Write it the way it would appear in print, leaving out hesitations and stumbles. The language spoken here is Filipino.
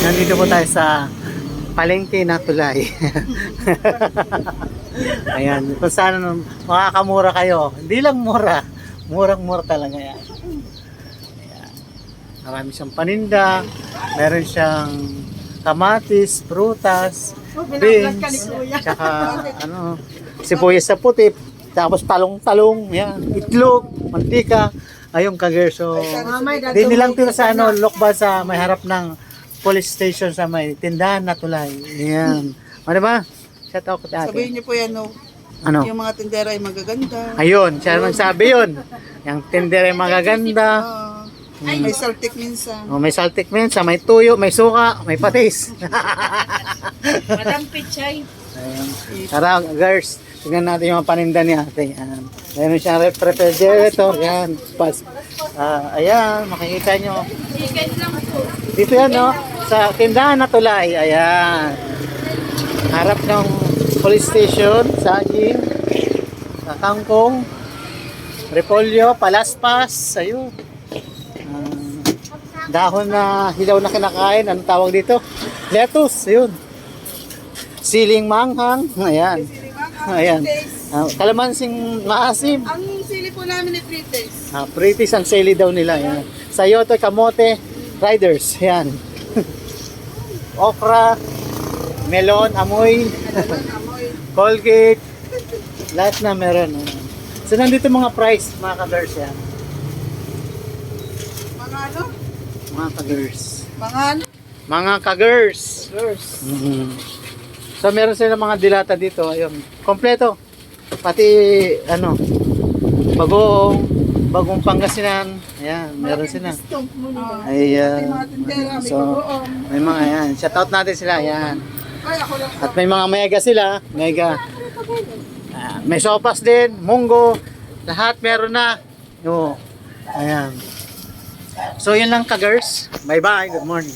Nandito po tayo sa palengke na tulay. Ayan, kung saan makakamura kayo. Hindi lang mura, murang-mura talaga yan. Ayan. Marami siyang paninda, meron siyang kamatis, prutas, beans, tsaka sibuyas sa puti, tapos talong-talong, yan, itlog, mantika, ayong kagerso. Di nilang tira sa Lokba sa may harap ng police station sa may tindahan na tulay. Yan. Ano ba? Shout out ate. Sabihin niyo po yan, no? Ano? Yung mga tindera ay magaganda. Ayun, siya nagsabi yun. Yung tindera ay magaganda. May saltik minsan. Oh, may saltik minsan, may tuyo, may suka, may patis. Madam Pichay. Ayun. Tara, girls, tingnan natin yung mga paninda ni ate. Yan. Meron siyang refrigerator. Yan. Ayan, makikita nyo. Chicken lang po. Dito yan, no? Sa tindahan na tulay. Ayan. Harap ng police station, saging, kangkong, repolyo, palaspas. Ayun. Dahon na hilaw na kinakain. Anong tawag dito? Lettuce. Ayun. Siling manghang. Ayan. Ayan. Kalamansing maasim. Ang sili po namin ay 3 days. Pretty ang sili daw nila. Ayan. Sayote, kamote, riders. Ayan. Okra, melon, amoy, Colgate, lahat na meron. So nandito mga price, mga ka-girls yan. Mga ano? Mga ka-girls. Mga ano? Mga ka-girls. Girls. So meron sila mga dilata dito. Ayun. Kompleto. Pati bagong Pangasinan. Ayan, meron sila. Ayan. Mga tindera, may So, bagoong. may mga ayan. Shout out natin sila. Ayan. Ay, ako lang. At may mga mega sila. Mega. May sopas din. Munggo. Lahat meron na. Oo. Ayan. So yun lang ka-girls. Bye-bye. Good morning.